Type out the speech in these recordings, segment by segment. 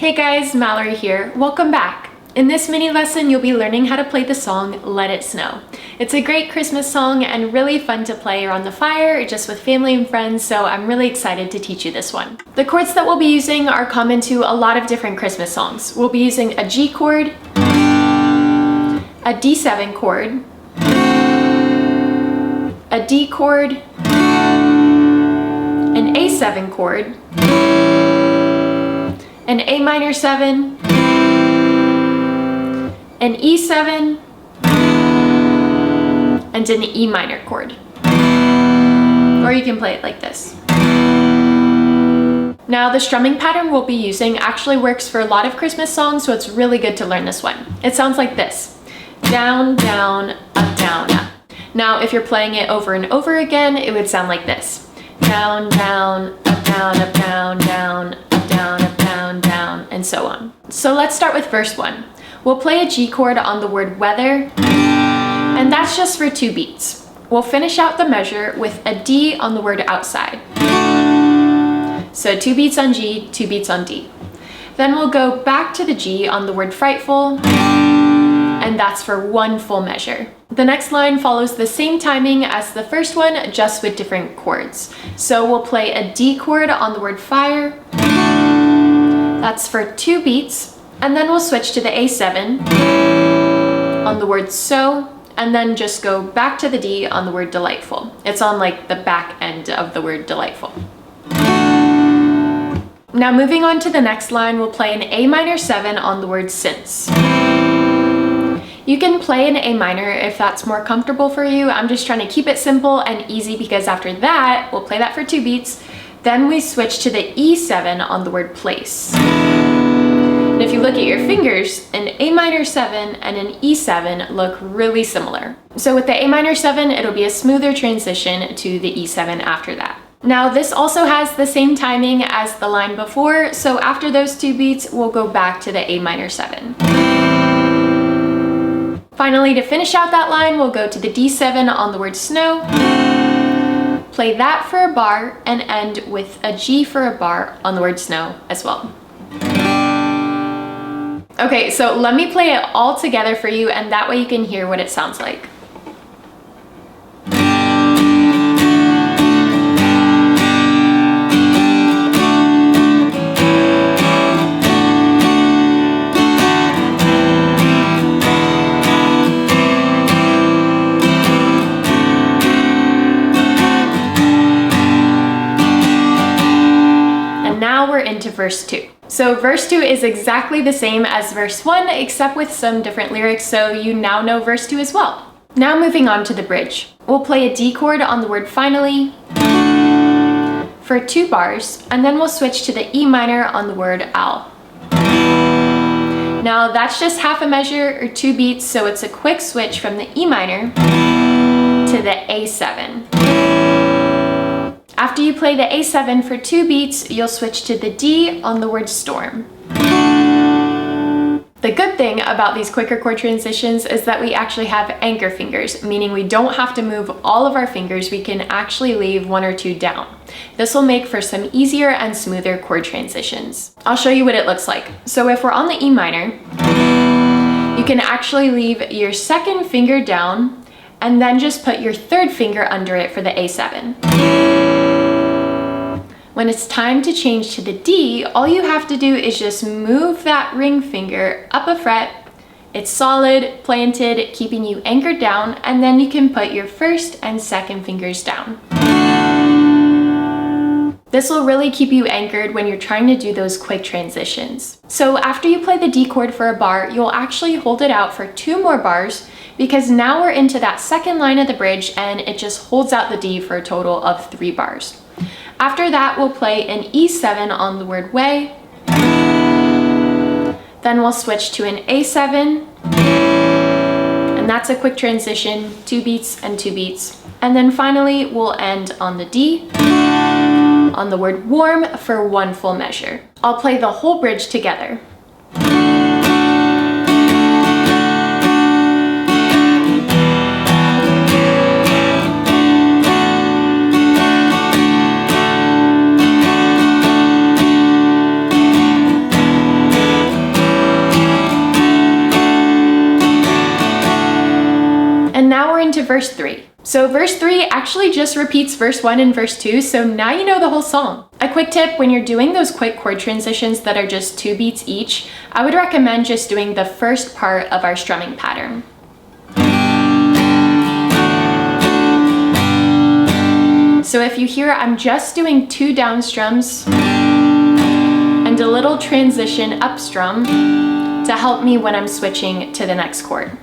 Hey guys, Mallory here. Welcome back. In this mini lesson, you'll be learning how to play the song Let It Snow. It's a great Christmas song and really fun to play around the fire, just with family and friends, so I'm really excited to teach you this one. The chords that we'll be using are common to a lot of different Christmas songs. We'll be using a G chord, a D7 chord, a D chord, an A7 chord, an A minor 7, an E7, and an E minor chord. Or you can play it like this. Now the strumming pattern we'll be using actually works for a lot of Christmas songs, so it's really good to learn this one. It sounds like this: down, down, up, down, up. Now if you're playing it over and over again, it would sound like this: down, down, up, down, up, down, down, up, down, up, down, down, and so on. So let's start with verse 1. We'll play a G chord on the word weather, and that's just for 2 beats. We'll finish out the measure with a D on the word outside. So 2 beats on G, 2 beats on D. Then we'll go back to the G on the word frightful, and that's for 1 full measure. The next line follows the same timing as the first one, just with different chords. So we'll play a D chord on the word fire. That's for 2 beats, and then we'll switch to the A7 on the word so, and then just go back to the D on the word delightful. It's on like the back end of the word delightful. Now moving on to the next line, we'll play an A minor 7 on the word since. You can play an A minor if that's more comfortable for you. I'm just trying to keep it simple and easy because after that, we'll play that for 2 beats. Then we switch to the E7 on the word place. And if you look at your fingers, an A minor 7 and an E7 look really similar. So with the A minor 7, it'll be a smoother transition to the E7 after that. Now this also has the same timing as the line before, so after those 2 beats, we'll go back to the A minor 7. Finally, to finish out that line, we'll go to the D7 on the word snow, play that for a bar, and end with a G for a bar on the word snow as well. Okay, so let me play it all together for you, and that way you can hear what it sounds like. Now we're into verse 2. So verse 2 is exactly the same as verse 1, except with some different lyrics, so you now know verse 2 as well. Now moving on to the bridge. We'll play a D chord on the word finally for 2 bars, and then we'll switch to the E minor on the word al. Now that's just half a measure or 2 beats, so it's a quick switch from the E minor to the A7. After you play the A7 for 2 beats, you'll switch to the D on the word storm. The good thing about these quicker chord transitions is that we actually have anchor fingers, meaning we don't have to move all of our fingers, we can actually leave 1 or 2 down. This will make for some easier and smoother chord transitions. I'll show you what it looks like. So if we're on the E minor, you can actually leave your 2nd finger down and then just put your 3rd finger under it for the A7. When it's time to change to the D, all you have to do is just move that ring finger up a fret. It's solid, planted, keeping you anchored down, and then you can put your 1st and 2nd fingers down. This will really keep you anchored when you're trying to do those quick transitions. So after you play the D chord for a bar, you'll actually hold it out for 2 more bars, because now we're into that 2nd line of the bridge and it just holds out the D for a total of 3 bars. After that, we'll play an E7 on the word way. Then we'll switch to an A7. And that's a quick transition, 2 beats and 2 beats. And then finally, we'll end on the D on the word warm for 1 full measure. I'll play the whole bridge together. verse 3. So verse 3 actually just repeats verse 1 and verse 2, so now you know the whole song. A quick tip, when you're doing those quick chord transitions that are just 2 beats each, I would recommend just doing the first part of our strumming pattern. So if you hear, I'm just doing 2 down strums and a little transition up strum to help me when I'm switching to the next chord.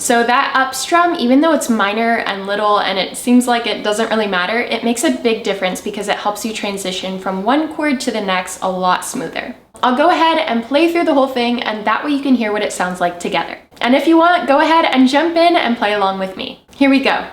So that up strum, even though it's minor and little and it seems like it doesn't really matter, it makes a big difference because it helps you transition from one chord to the next a lot smoother. I'll go ahead and play through the whole thing, and that way you can hear what it sounds like together. And if you want, go ahead and jump in and play along with me. Here we go.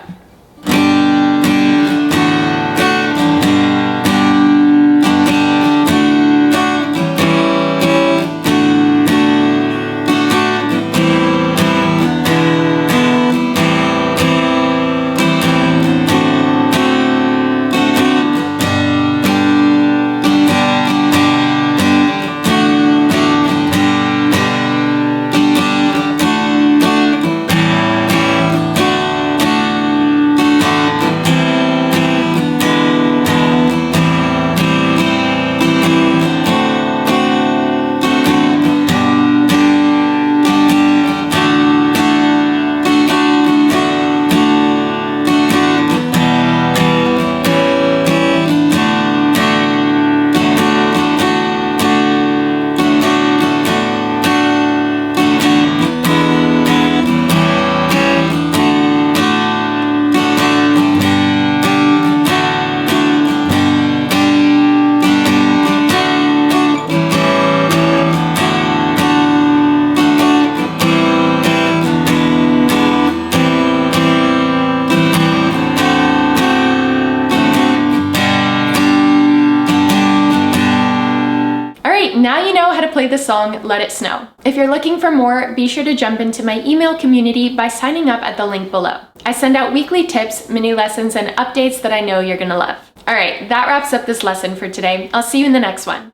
Now you know how to play the song Let It Snow. If you're looking for more, be sure to jump into my email community by signing up at the link below. I send out weekly tips, mini lessons, and updates that I know you're gonna love. All right, that wraps up this lesson for today. I'll see you in the next one.